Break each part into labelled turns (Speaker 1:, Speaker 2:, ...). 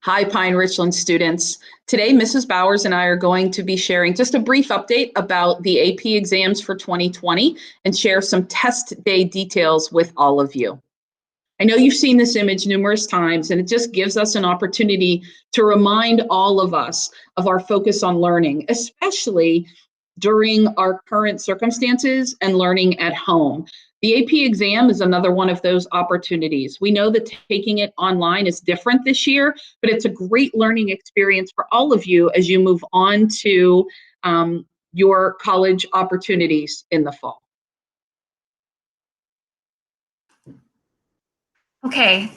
Speaker 1: Hi, Pine Richland students. Today, Mrs. Bowers and I are going to be sharing just a brief update about the AP exams for 2020 and share some test day details with all of you. I know you've seen this image numerous times, and it just gives us an opportunity to remind all of us of our focus on learning, especially during our current circumstances and learning at home. The AP exam is another one of those opportunities. We know that taking it online is different this year, but it's a great learning experience for all of you as you move on to your college opportunities in the fall.
Speaker 2: Okay,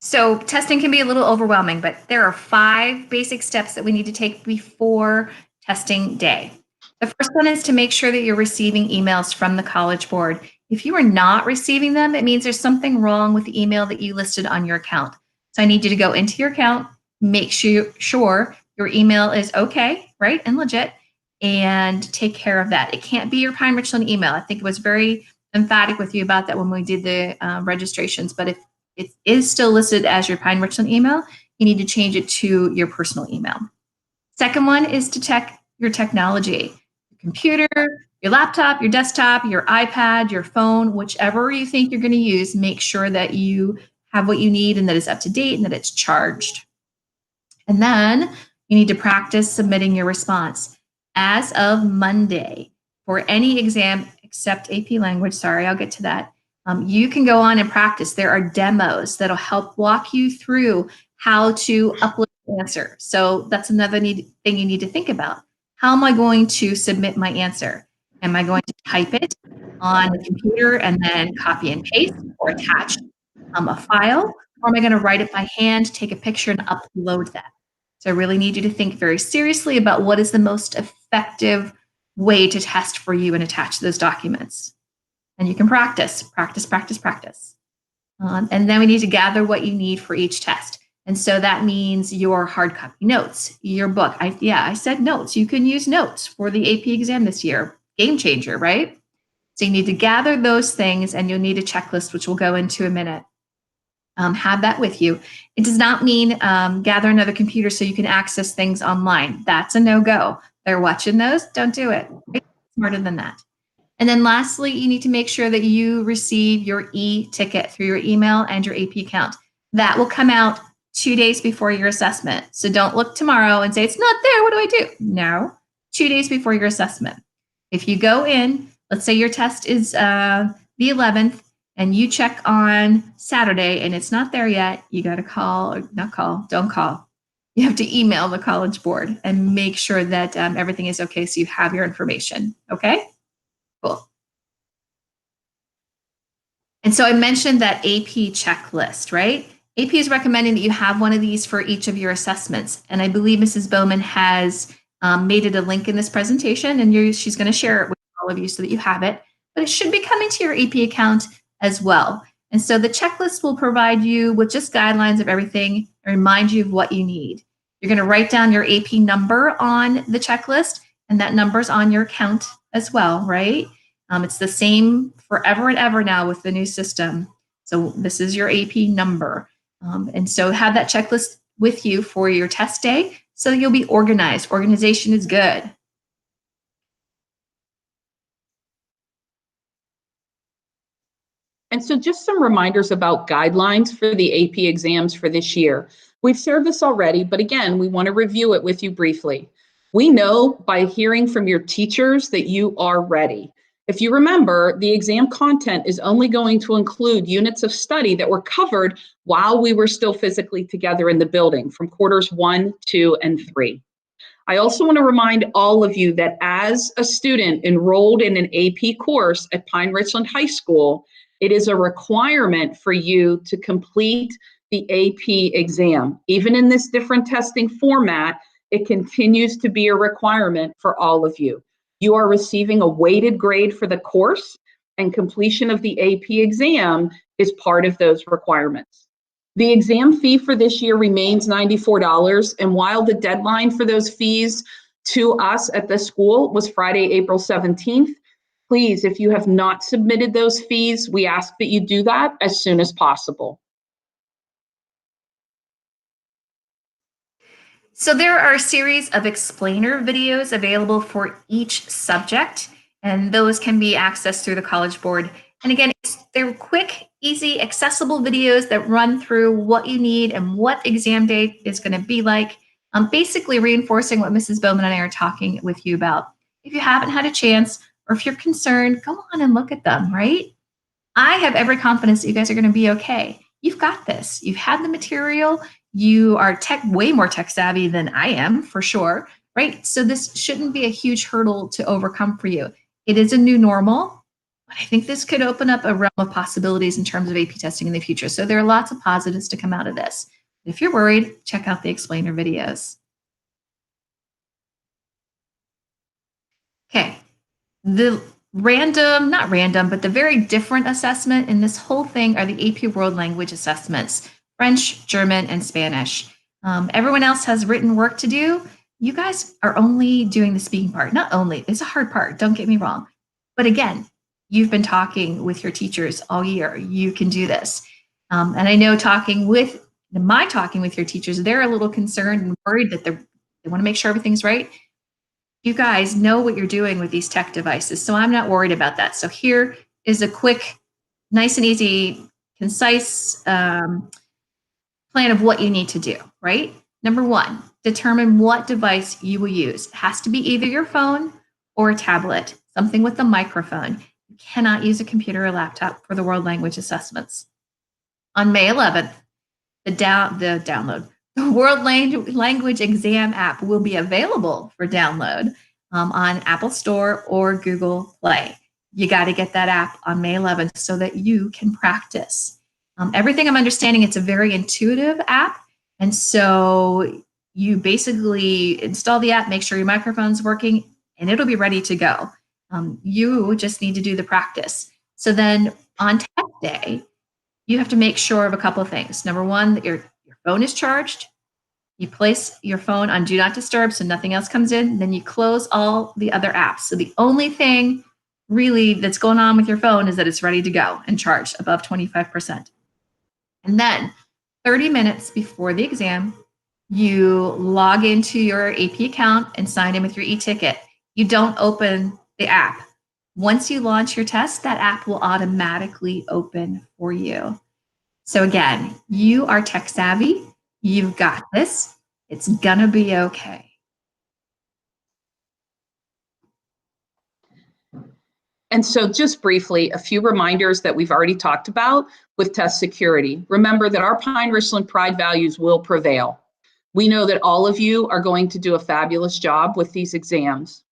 Speaker 2: so testing can be a little overwhelming, but there are 5 basic steps that we need to take before testing day. The first one is to make sure that you're receiving emails from the College Board. If you are not receiving them, it means there's something wrong with the email that you listed on your account. So I need you to go into your account, make sure your email is okay, right, and legit, and take care of that. It can't be your Pine Richland email. I think it was very emphatic with you about that when we did the registrations, but if it is still listed as your Pine Richland email, you need to change it to your personal email. Second one is to check your technology, your computer, your laptop, your desktop, your iPad, your phone, whichever you think you're going to use, make sure that you have what you need and that it's up to date and that it's charged. And then you need to practice submitting your response. As of Monday, for any exam except AP Language, sorry, I'll get to that, you can go on and practice. There are demos that'll help walk you through how to upload the answer. So that's another thing you need to think about. How am I going to submit my answer? Am I going to type it on the computer and then copy and paste or attach a file? Or am I going to write it by hand, take a picture, and upload that? So I really need you to think very seriously about what is the most effective way to test for you and attach those documents. And you can practice. And then we need to gather what you need for each test. And so that means your hard copy notes, your book. I said notes. You can use notes for the AP exam this year. Game changer, right? So you need to gather those things, and you'll need a checklist, which we'll go into in a minute. Have that with you. It does not mean gather another computer so you can access things online. That's a no-go. They're watching those. Don't do it. Right? Smarter than that. And then lastly, you need to make sure that you receive your e-ticket through your email and your AP account. That will come out 2 days before your assessment. So don't look tomorrow and say, it's not there, what do I do? No, 2 days before your assessment. If you go in, let's say your test is the 11th, and you check on Saturday and it's not there yet, you got to don't call. You have to email the College Board and make sure that everything is okay so you have your information, okay? Cool. And so I mentioned that AP checklist, right? AP is recommending that you have one of these for each of your assessments. And I believe Mrs. Bowman has made it a link in this presentation, and she's going to share it with all of you so that you have it. But it should be coming to your AP account as well. And so the checklist will provide you with just guidelines of everything and remind you of what you need. You're going to write down your AP number on the checklist, and that number's on your account as well, right? It's the same forever and ever now with the new system. So this is your AP number. And so have that checklist with you for your test day so that you'll be organized. Organization is good.
Speaker 1: And so just some reminders about guidelines for the AP exams for this year. We've shared this already, but again, we want to review it with you briefly. We know by hearing from your teachers that you are ready. If you remember, the exam content is only going to include units of study that were covered while we were still physically together in the building from quarters 1, 2, and 3. I also want to remind all of you that as a student enrolled in an AP course at Pine Richland High School, it is a requirement for you to complete the AP exam. Even in this different testing format, it continues to be a requirement for all of you. You are receiving a weighted grade for the course, and completion of the AP exam is part of those requirements. The exam fee for this year remains $94, and while the deadline for those fees to us at the school was Friday, April 17th, please, if you have not submitted those fees, we ask that you do that as soon as possible.
Speaker 2: So there are a series of explainer videos available for each subject, and those can be accessed through the College Board. And again, they're quick, easy, accessible videos that run through what you need and what exam day is going to be like, basically reinforcing what Mrs. Bowman and I are talking with you about. If you haven't had a chance, or if you're concerned, go on and look at them, right? I have every confidence that you guys are going to be okay. You've got this. You've had the material. You are way more tech savvy than I am, for sure, right? So this shouldn't be a huge hurdle to overcome for you. It is a new normal, but I think this could open up a realm of possibilities in terms of AP testing in the future. So there are lots of positives to come out of this. If you're worried, check out the explainer videos. Okay, the not random, but the very different assessment in this whole thing are the AP World Language assessments, French, German, and Spanish. Everyone else has written work to do. You guys are only doing the speaking part. Not only, it's a hard part, don't get me wrong. But again, you've been talking with your teachers all year. You can do this. And I know talking with your teachers, they're a little concerned and worried that they want to make sure everything's right. You guys know what you're doing with these tech devices, so I'm not worried about that. So here is a quick, nice and easy, concise plan of what you need to do, right? Number one, determine what device you will use. It has to be either your phone or a tablet, something with a microphone. You cannot use a computer or laptop for the world language assessments. On May 11th, the World Language Exam app will be available for download on Apple Store or Google Play. You got to get that app on May 11th so that you can practice. Everything I'm understanding, it's a very intuitive app. And so you basically install the app, make sure your microphone's working, and it'll be ready to go. You just need to do the practice. So then on test day, you have to make sure of a couple of things. Number one, that your phone is charged. You place your phone on do not disturb so nothing else comes in. Then you close all the other apps. So the only thing really that's going on with your phone is that it's ready to go and charged above 25%. And then 30 minutes before the exam, you log into your AP account and sign in with your e-ticket. You don't open the app. Once you launch your test, that app will automatically open for you. So again, you are tech savvy. You've got this. It's gonna be okay.
Speaker 1: And so just briefly, a few reminders that we've already talked about with test security. Remember that our Pine Richland Pride values will prevail. We know that all of you are going to do a fabulous job with these exams.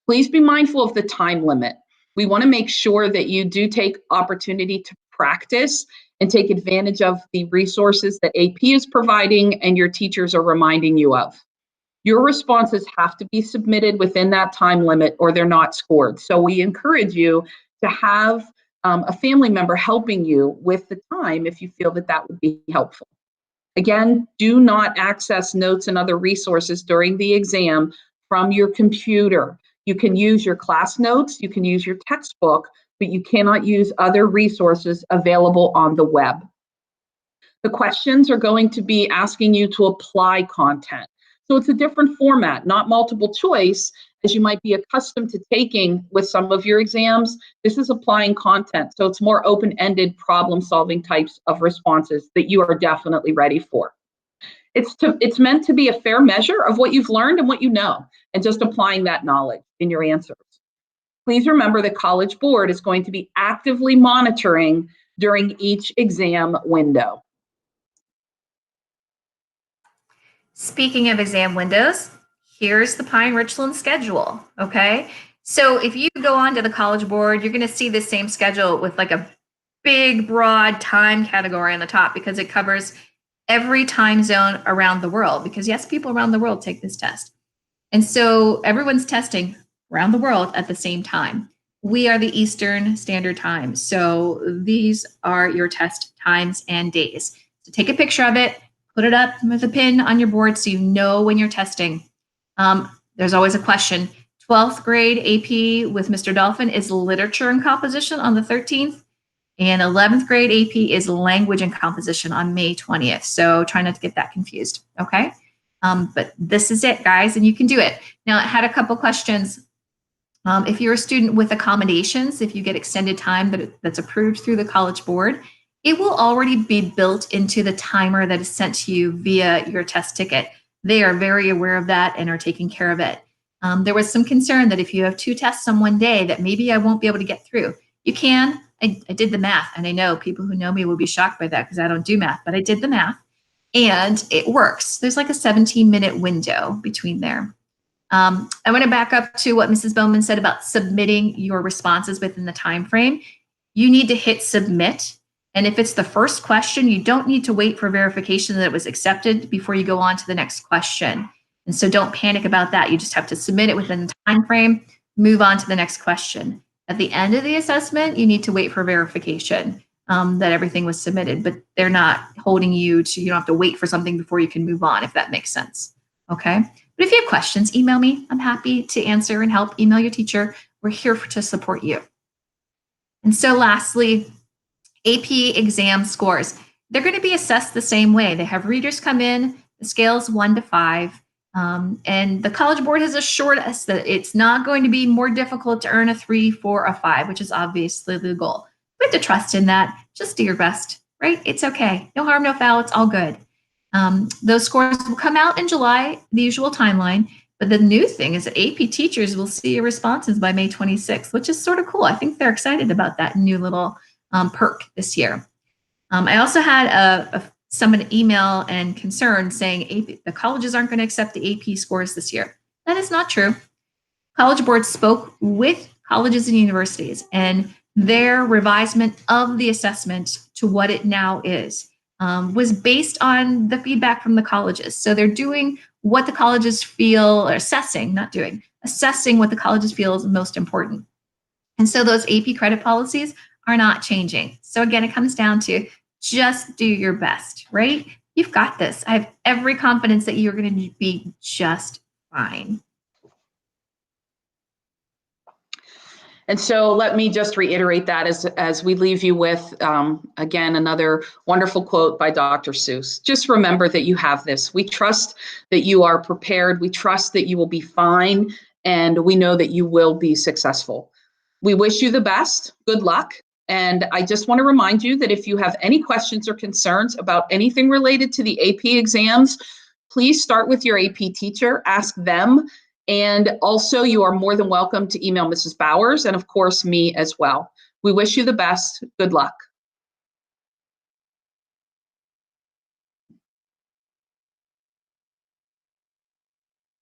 Speaker 1: Please be mindful of the time limit. We want to make sure that you do take opportunity to practice and take advantage of the resources that AP is providing and your teachers are reminding you of. Your responses have to be submitted within that time limit or they're not scored. So we encourage you to have a family member helping you with the time if you feel that that would be helpful. Again, do not access notes and other resources during the exam from your computer. You can use your class notes, you can use your textbook, but you cannot use other resources available on the web. The questions are going to be asking you to apply content. So it's a different format, not multiple choice, as you might be accustomed to taking with some of your exams. This is applying content. So it's more open-ended problem-solving types of responses that you are definitely ready for. It's meant to be a fair measure of what you've learned and what you know, and just applying that knowledge in your answers. Please remember the College Board is going to be actively monitoring during each exam window.
Speaker 2: Speaking of exam windows, here's the Pine Richland schedule, okay? So if you go onto the College Board, you're gonna see the same schedule with like a big, broad time category on the top because it covers every time zone around the world because yes, people around the world take this test. And so everyone's testing around the world at the same time. We are the Eastern Standard Time. So these are your test times and days. So take a picture of it, put it up with a pin on your board so you know when you're testing. There's always a question. 12th grade AP with Mr. Dolphin is literature and composition on the 13th. And 11th grade AP is language and composition on May 20th. So try not to get that confused, okay? But this is it, guys, and you can do it. Now, I had a couple questions. If you're a student with accommodations, if you get extended time that's approved through the College Board, it will already be built into the timer that is sent to you via your test ticket. They are very aware of that and are taking care of it. There was some concern that if you have 2 tests on one day, that maybe I won't be able to get through. You can. I did the math, and I know people who know me will be shocked by that because I don't do math, but I did the math, and it works. There's like a 17-minute window between there. I want to back up to what Mrs. Bowman said about submitting your responses within the time frame. You need to hit submit. And if it's the first question, you don't need to wait for verification that it was accepted before you go on to the next question. And so don't panic about that. You just have to submit it within the time frame, move on to the next question. At the end of the assessment, you need to wait for verification that everything was submitted, but they're not holding you to, you don't have to wait for something before you can move on, if that makes sense. Okay. But if you have questions, email me. I'm happy to answer and help. Email your teacher. We're here to support you. And so lastly, AP exam scores. They're going to be assessed the same way. They have readers come in, the scale is 1 to 5. And the College Board has assured us that it's not going to be more difficult to earn a 3, 4, or 5, which is obviously the goal. We have to trust in that. Just do your best, right? It's okay. No harm, no foul. It's all good. Those scores will come out in July, the usual timeline. But the new thing is that AP teachers will see your responses by May 26th, which is sort of cool. I think they're excited about that new little perk this year. I also had someone email and concern saying the colleges aren't going to accept the AP scores this year. That is not true. College Board spoke with colleges and universities, and their revisement of the assessment to what it now is was based on the feedback from the colleges. So they're doing what the colleges feel, or assessing what the colleges feel is most important. And so those AP credit policies are not changing. So again, it comes down to just do your best, right? You've got this. I have every confidence that you're going to be just fine.
Speaker 1: And so let me just reiterate that as we leave you with, again, another wonderful quote by Dr. Seuss. Just remember that you have this. We trust that you are prepared. We trust that you will be fine. And we know that you will be successful. We wish you the best. Good luck. And I just want to remind you that if you have any questions or concerns about anything related to the AP exams, please start with your AP teacher, ask them. And also, you are more than welcome to email Mrs. Bowers and, of course, me as well. We wish you the best. Good luck.